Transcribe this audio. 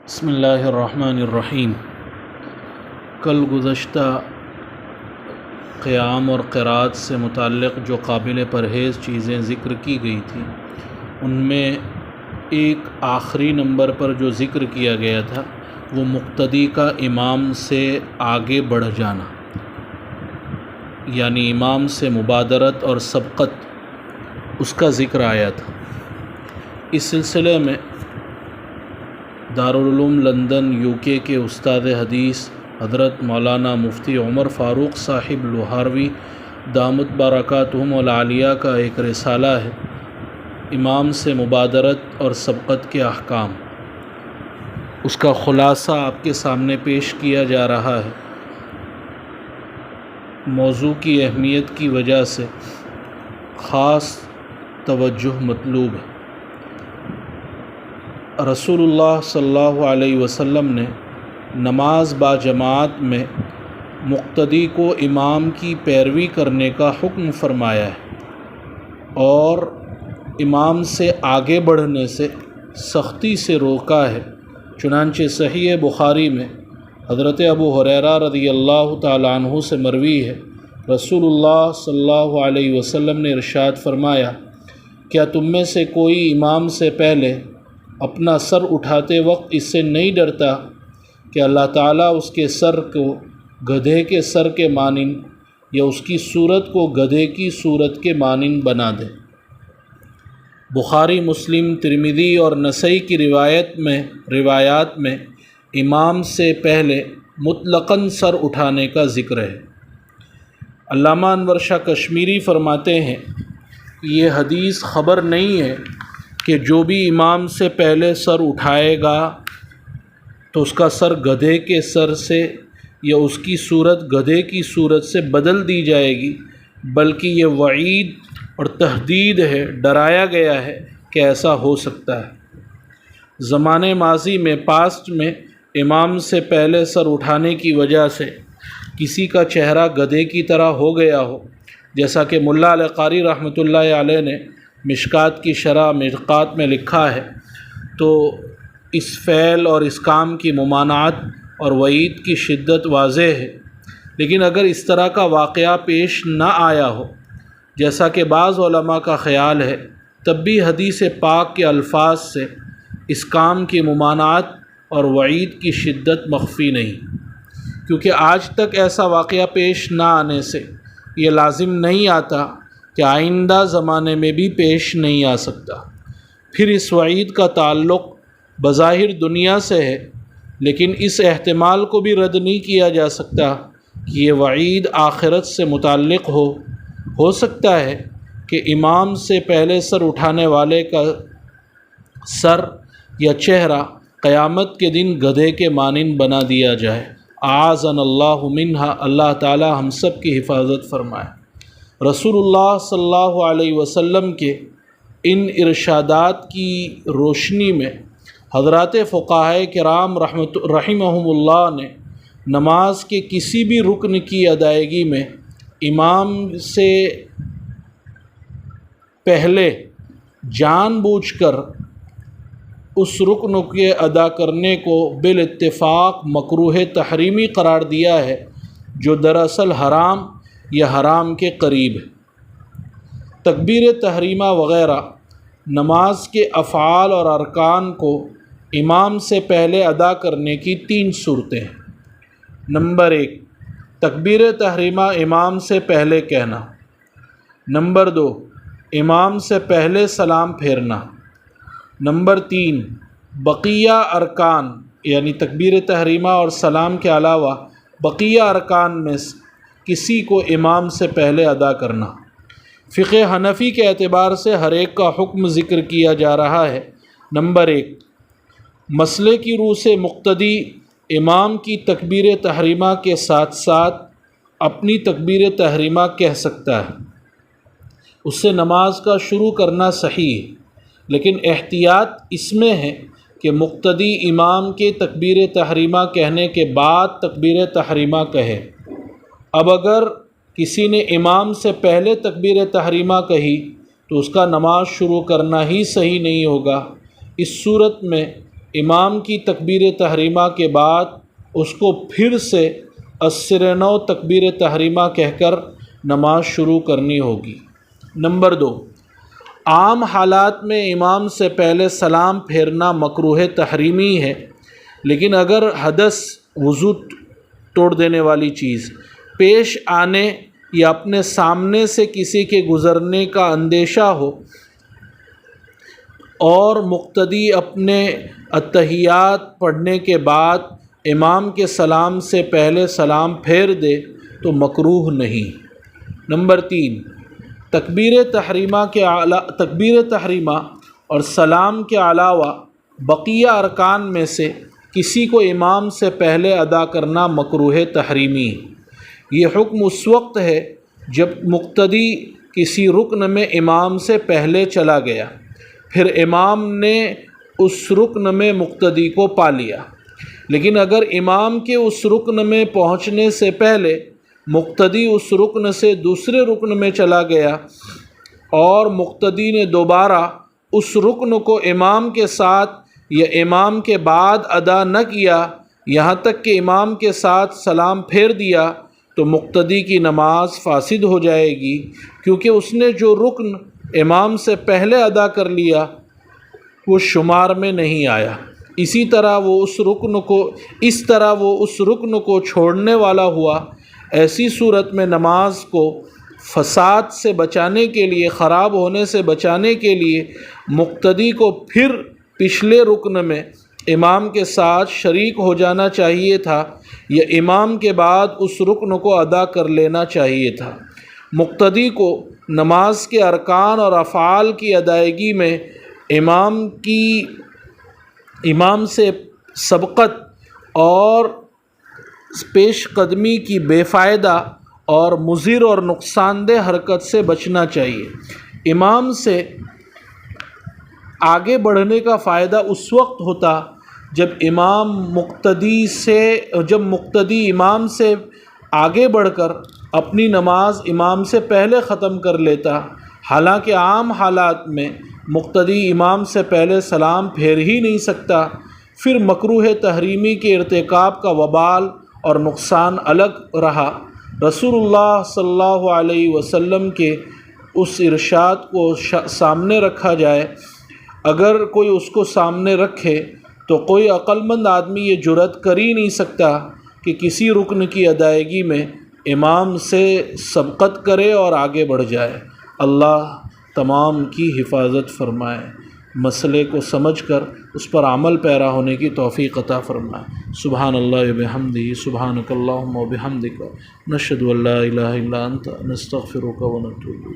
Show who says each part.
Speaker 1: بسم اللہ الرحمن الرحیم۔ کل گزشتہ قیام اور قرات سے متعلق جو قابل پرہیز چیزیں ذکر کی گئی تھیں، ان میں ایک آخری نمبر پر جو ذکر کیا گیا تھا وہ مقتدی کا امام سے آگے بڑھ جانا، یعنی امام سے مبادرت اور سبقت، اس کا ذکر آیا تھا۔ اس سلسلے میں دارالعلوم لندن UK کے استاد حدیث حضرت مولانا مفتی عمر فاروق صاحب لوہاروی دامت برکاتہم العالیہ کا ایک رسالہ ہے، امام سے مبادرت اور سبقت کے احکام۔ اس کا خلاصہ آپ کے سامنے پیش کیا جا رہا ہے۔ موضوع کی اہمیت کی وجہ سے خاص توجہ مطلوب ہے۔ رسول اللہ صلی اللہ علیہ وسلم نے نماز با جماعت میں مقتدی کو امام کی پیروی کرنے کا حکم فرمایا ہے اور امام سے آگے بڑھنے سے سختی سے روکا ہے۔ چنانچہ صحیح بخاری میں حضرت ابو ہریرہ رضی اللہ تعالیٰ عنہ سے مروی ہے، رسول اللہ صلی اللہ علیہ وسلم نے ارشاد فرمایا، کیا تم میں سے کوئی امام سے پہلے اپنا سر اٹھاتے وقت اس سے نہیں ڈرتا کہ اللہ تعالیٰ اس کے سر کو گدھے کے سر کے مانند یا اس کی صورت کو گدھے کی صورت کے مانند بنا دے؟ بخاری، مسلم، ترمذی اور نسائی کی روایات میں امام سے پہلے مطلقاً سر اٹھانے کا ذکر ہے۔ علامہ انور شاہ کشمیری فرماتے ہیں، یہ حدیث خبر نہیں ہے کہ جو بھی امام سے پہلے سر اٹھائے گا تو اس کا سر گدھے کے سر سے یا اس کی صورت گدھے کی صورت سے بدل دی جائے گی، بلکہ یہ وعید اور تہدید ہے، ڈرایا گیا ہے کہ ایسا ہو سکتا ہے۔ زمانے ماضی میں، پاسٹ میں، امام سے پہلے سر اٹھانے کی وجہ سے کسی کا چہرہ گدھے کی طرح ہو گیا ہو، جیسا کہ ملا علی قاری رحمۃ اللہ علیہ نے مشکات کی شرح مرقات میں لکھا ہے، تو اس فعل اور اس کام کی ممانعت اور وعید کی شدت واضح ہے۔ لیکن اگر اس طرح کا واقعہ پیش نہ آیا ہو، جیسا کہ بعض علماء کا خیال ہے، تب بھی حدیث پاک کے الفاظ سے اس کام کی ممانعت اور وعید کی شدت مخفی نہیں، کیونکہ آج تک ایسا واقعہ پیش نہ آنے سے یہ لازم نہیں آتا کہ آئندہ زمانے میں بھی پیش نہیں آ سکتا۔ پھر اس وعید کا تعلق بظاہر دنیا سے ہے، لیکن اس احتمال کو بھی رد نہیں کیا جا سکتا کہ یہ وعید آخرت سے متعلق ہو سکتا ہے کہ امام سے پہلے سر اٹھانے والے کا سر یا چہرہ قیامت کے دن گدھے کے مانند بنا دیا جائے۔ اعاذنا اللہ منہا، اللہ تعالی ہم سب کی حفاظت فرمائے۔ رسول اللہ صلی اللہ علیہ وسلم کے ان ارشادات کی روشنی میں حضرات فقہائے کرام رحمہم اللہ نے نماز کے کسی بھی رکن کی ادائیگی میں امام سے پہلے جان بوجھ کر اس رکن کے ادا کرنے کو بالاتفاق مکروہ تحریمی قرار دیا ہے، جو دراصل حرام یا حرام کے قریب ہے۔ تکبیر تحریمہ وغیرہ نماز کے افعال اور ارکان کو امام سے پہلے ادا کرنے کی 3 صورتیں ہیں۔ نمبر 1، تکبیر تحریمہ امام سے پہلے کہنا۔ نمبر 2، امام سے پہلے سلام پھیرنا۔ نمبر 3، بقیہ ارکان یعنی تکبیر تحریمہ اور سلام کے علاوہ بقیہ ارکان میں کسی کو امام سے پہلے ادا کرنا۔ فقہ حنفی کے اعتبار سے ہر ایک کا حکم ذکر کیا جا رہا ہے۔ نمبر 1، مسئلے کی روح سے مقتدی امام کی تکبیر تحریمہ کے ساتھ ساتھ اپنی تکبیر تحریمہ کہہ سکتا ہے، اس سے نماز کا شروع کرنا صحیح ہے، لیکن احتیاط اس میں ہے کہ مقتدی امام کے تکبیر تحریمہ کہنے کے بعد تکبیر تحریمہ کہے۔ اب اگر کسی نے امام سے پہلے تکبیر تحریمہ کہی تو اس کا نماز شروع کرنا ہی صحیح نہیں ہوگا۔ اس صورت میں امام کی تکبیر تحریمہ کے بعد اس کو پھر سے السر نو تکبیر تحریمہ کہہ کر نماز شروع کرنی ہوگی۔ نمبر 2، عام حالات میں امام سے پہلے سلام پھیرنا مکروہ تحریمی ہے، لیکن اگر حدث وضو توڑ دینے والی چیز پیش آنے یا اپنے سامنے سے کسی کے گزرنے کا اندیشہ ہو اور مقتدی اپنے اتحیات پڑھنے کے بعد امام کے سلام سے پہلے سلام پھیر دے تو مکروہ نہیں۔ نمبر 3، تکبیر تحریمہ اور سلام کے علاوہ بقیہ ارکان میں سے کسی کو امام سے پہلے ادا کرنا مکروہ تحریمی ہے۔ یہ حکم اس وقت ہے جب مقتدی کسی رکن میں امام سے پہلے چلا گیا، پھر امام نے اس رکن میں مقتدی کو پا لیا، لیکن اگر امام کے اس رکن میں پہنچنے سے پہلے مقتدی اس رکن سے دوسرے رکن میں چلا گیا اور مقتدی نے دوبارہ اس رکن کو امام کے ساتھ یا امام کے بعد ادا نہ کیا، یہاں تک کہ امام کے ساتھ سلام پھیر دیا، تو مقتدی کی نماز فاسد ہو جائے گی، کیونکہ اس نے جو رکن امام سے پہلے ادا کر لیا وہ شمار میں نہیں آیا۔ اسی طرح وہ اس رکن کو چھوڑنے والا ہوا۔ ایسی صورت میں نماز کو فساد سے بچانے کے لیے، خراب ہونے سے بچانے کے لیے مقتدی کو پھر پچھلے رکن میں امام کے ساتھ شریک ہو جانا چاہیے تھا یا امام کے بعد اس رکن کو ادا کر لینا چاہیے تھا۔ مقتدی کو نماز کے ارکان اور افعال کی ادائیگی میں امام سے سبقت اور پیش قدمی کی بے فائدہ اور مضر اور نقصان دہ حرکت سے بچنا چاہیے۔ امام سے آگے بڑھنے کا فائدہ اس وقت ہوتا جب مقتدی امام سے آگے بڑھ کر اپنی نماز امام سے پہلے ختم کر لیتا۔ حالانکہ عام حالات میں مقتدی امام سے پہلے سلام پھیر ہی نہیں سکتا، پھر مکروہ تحریمی کے ارتکاب کا وبال اور نقصان الگ رہا۔ رسول اللہ صلی اللہ علیہ وسلم کے اس ارشاد کو سامنے رکھا جائے، اگر کوئی اس کو سامنے رکھے تو کوئی عقل مند آدمی یہ جرأت کر ہی نہیں سکتا کہ کسی رکن کی ادائیگی میں امام سے سبقت کرے اور آگے بڑھ جائے۔ اللہ تمام کی حفاظت فرمائے، مسئلے کو سمجھ کر اس پر عمل پیرا ہونے کی توفیق عطا فرمائے۔ سبحان اللہ وبحمدہ، سبحانک اللہم وبحمدک، نشہد ان لا الہ الا انت، نستغفرک ونتوب الیک۔